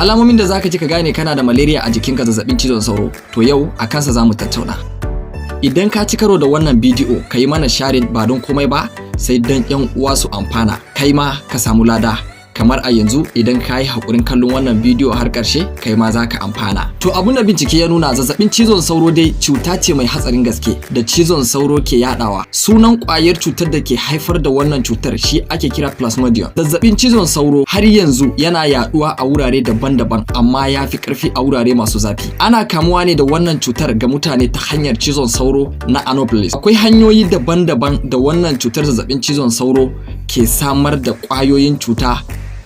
Alamomin da zaka ji ka gane kana da malaria a jikinka zazzabin cizon sauro, to yau a kansa zamu tattauna. Idan ka ci karo da wannan bidiyo, ka yi mana sharing ba don komai ba, sai don 'yan uwa su amfana, kai ma ka samu lada. Kamar a yanzu idan ka yi haƙurin kallon wannan bidiyo har ƙarshe, kai ma za ka amfana. To abun da bincike ya nuna, zazzabin cizon sauro dai cuta ce mai hatsarin gaske da cizon sauro ke yaɗawa. Sunan ƙwayar cutar da ke haifar da wannan cutar shi ake kira plasmodium. Zazzabin cizon sauro har yanzu yana yaɗuwa a wurare daban-daban, amma ya fi ƙarfi a wurare masu zafi. Ana kamuwa ne da wannan cutar ga mutane ta hanyar cizon sauro na anopheles. Akwai hanyoyi daban-daban da wannan cutar zazzabin cizon sauro ke samar da ƙwayoyin cuta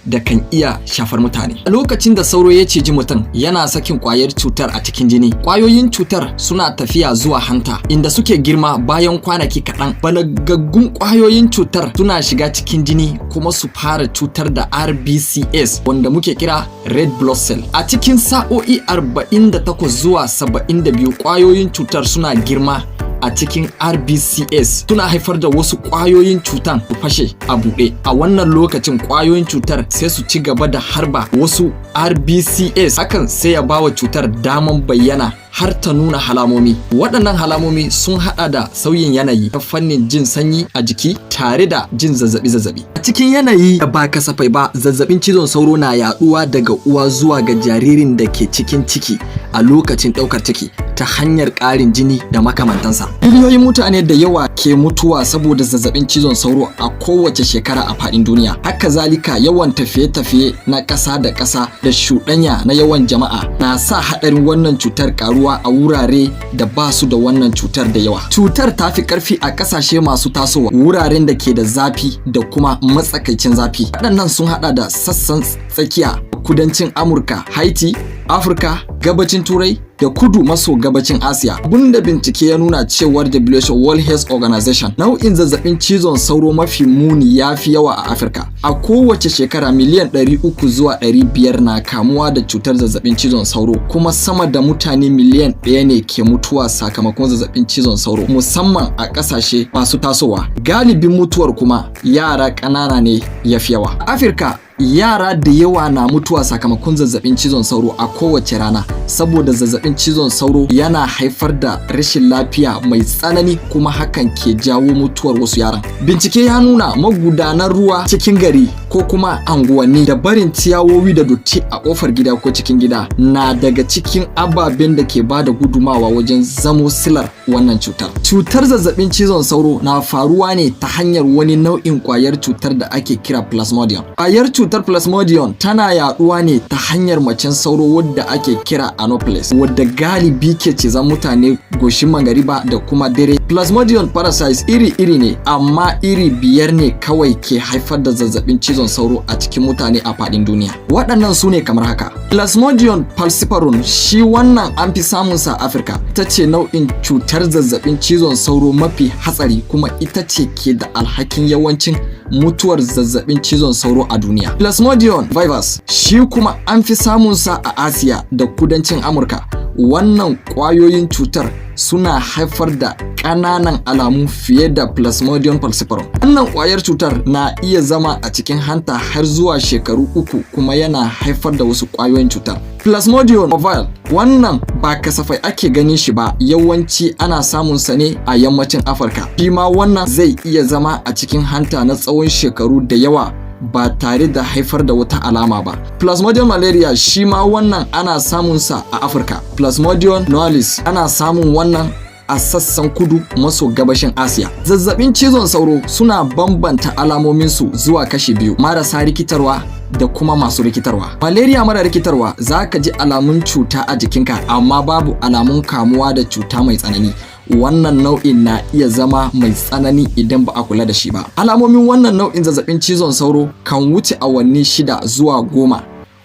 da kan iya shafar mutane. A lokacin da sauro ya ciji mutum, yana sakin ƙwayar cutar a cikin jini. Ƙwayoyin cutar suna tafiya zuwa hanta, inda suke girma bayan kwanaki kaɗan. Balagaggun ƙwayoyin cutar suna shiga cikin jini kuma su fara cutar da RBCs, wanda muke kira red blood cell. A cikin sa'o'i 48 zuwa 72, ƙwayoyin cutar suna girma a cikin RBCs, suna haifar da wasu ƙwayoyin cutan su fashe a buɗe. A wannan lokacin ƙwayoyin cutar sai su ci gaba da harba wasu RBCs, hakan sai ya bawa cutar daman bayyana har ta nuna halamomi. Waɗannan halamomi sun haɗa da sauyin yanayi ta fannin jin sanyi a jiki tare da jin zazzabi. A cikin yanayi da ba kasafai ba, zazzabin cizon sauro na yaɗuwa daga uwa zuwa ga jaririn da ke cikin ciki a lokacin ɗaukar ciki ta hanyar ƙarin jini da makamantansa. Miliyoyin mutane da yawa ke mutuwa saboda zazzabin cizon sauro a kowace shekara a faɗin duniya. Haka zalika yawan tafiye-tafiye na ƙasa da ƙasa da shuɗanya na yawan jama'a na sa haɗarin wannan cutar ƙaruwa a wurare da ba su da wannan cutar da yawa. Cutar ta fi ƙarfi a ƙasashe masu tasowa, wuraren da ke da zafi da kuma matsakaicin zafi. Waɗannan sun haɗa da sassan tsakiya, kudancin Amurka, Haiti, Afirka, gabacin Turai da kudu maso gabacin Asiya. Abunda bincike ya nuna cewar WHO World Health Organization, nau'in zazzabin cizon sauro mafi muni ya fi yawa a Afirka. A kowace shekara miliyan 300 zuwa 500 na kamuwa da cutar zazzabin cizon sauro, kuma sama da mutane miliyan 1 ne ke mutuwa sakamakon zazzabin cizon sauro, musamman a ƙasashe masu tasowa. Galibin mutuwar kuma yara ƙanana ne ya fi yawa. A Afirka, yara da yawa na mutuwa sakamakon zazzabin cizon sauro a kowace rana, saboda zazzabin cizon sauro yana haifar da rashin lafiya mai tsanani, kuma hakan ke jawo mutuwar wasu yaran. Bincike ya nuna magudanan ruwa cikin gari ko kuma anguwanni da barin ciyawowi da dotti a kofar gida ko cikin gida na daga cikin ababen da ke bada gudumawa wajen zamo silar wannan cutar. Cutar zazzabin cizon sauro na faruwa ne ta hanyar wani nau'in ƙwayar cutar da ake kira plasmodium. Ƙwayar cutar plasmodium tana yaduwa ne ta hanyar macen sauro wadda ake kira anopheles, wadda galibi ke cizan mutane goshin magariba da kuma dare. Plasmodium parasites iri-iri ne, amma iri 5 ne kawai ke haifar da zazzabin cizon sauro a cikin mutane a faɗin duniya. Waɗannan su ne kamar haka. Plasmodium falciparum, shi wannan an fi samun sa a Afirka. Ita ce nau'in cutar zazzabin cizon sauro mafi hatsari, kuma ita ce ke da alhakin yawancin mutuwar zazzabin cizon sauro a duniya. Plasmodium vivax, shi kuma an fi samun sa a Asiya da kudancin Amurka. Wannan ƙwayoyin cutar suna haifar da ƙananan alamu fiye da Plasmodium falciparum. Wannan ƙwayar cutar na iya zama a cikin hanta har zuwa shekaru 3, kuma yana haifar da wasu ƙwayoyin cutar. Plasmodium ovale, wannan ba kasafai ake ganin shi ba, yawanci ana samun sa ne a yammacin Afirka. Shi ma wannan zai iya zama a cikin hanta na tsawon shekaru da yawa ba tare da haifar da wata alama ba. Plasmodium malaria, shi ma wannan ana samun sa a Afirka. Plasmodium noalis, ana samun wannan a sassan kudu maso gabashin Asiya. Zazzabin cizon sauro suna bambanta alamominsu zuwa kashi biyu, marasa rikitarwa da kuma masu rikitarwa. Malaria mara rikitarwa, za ka ji alamun cuta a jikinka amma babu alamun kamuwa da cuta mai tsanani. Wannan nau'in na iya zama mai tsanani idan ba a kula da shi ba. Alamomin wannan nau'in zazzabin cizon sauro kan wuce awanni 6 zuwa 10,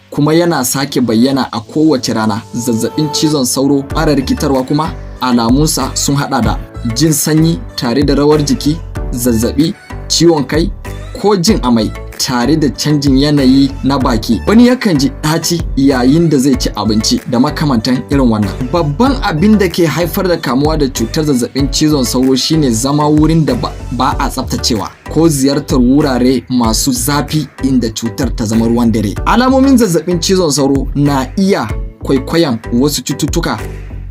kuma yana sake bayyana a kowace rana. Zazzabin cizon sauro mara rikitarwa kuma alamunsa sun hada da jin sanyi tare da rawar jiki, zazzabi, ciwon kai ko jin amai. tare da canjin yanayi na baki. Wani yakan ji ɗaci yayin da zai ci abinci da makamantan irin wannan. Babban abin da ke haifar da kamuwa da cutar zazzabin cizon sauro shine zama wurin da ba a tsaftacewa ko ziyartar wurare masu zafi inda cutar ta zama ruwan dare. Alamomin zazzabin cizon sauro na iya kwaikwayon wasu cututtuka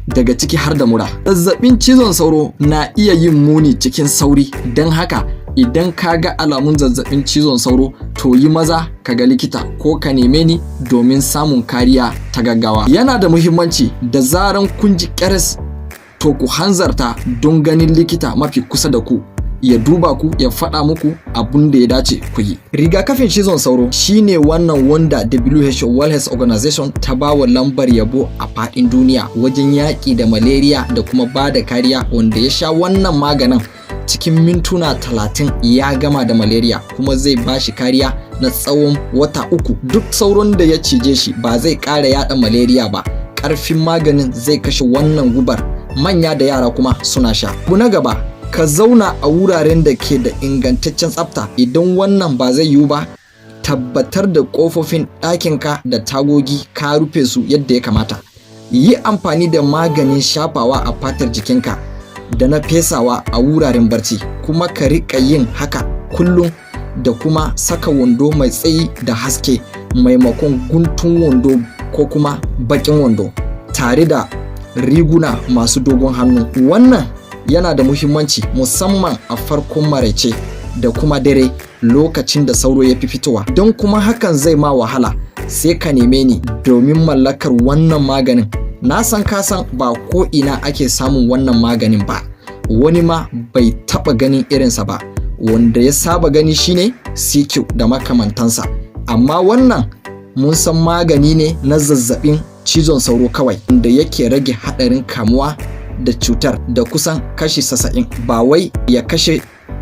daga ciki har da mura. Zazzabin cizon sauro na iya yin muni cikin sauri, don haka idan ka ga alamun zazzabin cizon sauro to yi maza ka ga likita ko ka neme ni domin samun kariya ta gaggawa. Yana da muhimmanci da zaran kun ji ƙyaras to ku hanzarta don ganin likita mafi kusa da ku, ya duba ku ya faɗa muku abun da ya dace ku yi. Rigakafin cizon sauro shine wannan wanda WHO World Health Organization ta ba wa lambar yabo a faɗin duniya wajen yaƙi da malaria da kuma ba da kariya. Wanda ya sha wannan maganin cikin mintuna 30 ya gama da malaria kuma zai ba shi kariya na tsawon wata 3. Duk sauron da ya cije shi ba zai ƙara yaɗa malaria ba. Ƙarfin maganin zai kashe wannan gubar. Manya da yara kuma suna sha. Abu na gaba, ka zauna a wuraren da ke da ingantaccen tsafta. Idan wannan ba zai yiwu ba, tabbatar da ƙofofin ɗakinka da tagogi ka rufe su yadda ya kamata. Yi amfani da maganin shafawa a fatar jikinka da na fesawa a wuraren barci, kuma ka riƙa yin haka kullum, da kuma saka wando mai tsayi da haske maimakon guntun wando ko kuma baƙin wando, tare da riguna masu dogon hannu. Wannan yana da muhimmanci musamman a farkon maraice da kuma dare lokacin da sauro ya fi fitowa. Don kuma hakan zai ma wahala, sai ka neme ni domin mallakar wannan maganin. Na san ka san ba ko ina ake samun wannan maganin ba, wani ma bai taɓa ganin irinsa ba. Wanda ya saba gani shine CQ da makamantansa, amma wannan mun san magani ne na zazzabin cizon sauro kawai, da yake rage haɗarin kamuwa da cutar da kusan kashi 90, ba wai ya kashe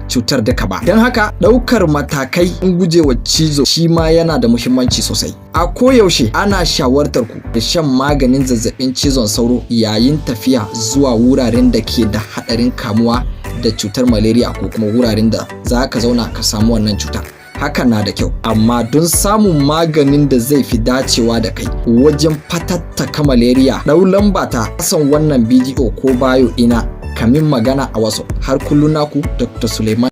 cutar duka ba. Don haka ɗaukar matakai in gujewa cizo shi ma yana da muhimmanci sosai. A koyaushe ana shawartar ku da shan maganin zazzabin cizon sauro yayin tafiya zuwa wuraren da ke da haɗarin kamuwa da cutar malaria ko kuma wuraren da za ka zauna ka samu wannan cutar. Hakan na da kyau, amma don samun maganin da zai fi dacewa da kai wajen fatattaka malaria, ɗau lamba ta kasan wannan bidiyo ko bayo ɗina kamin magana a wasu. Har kullum naku Dr. Suleiman.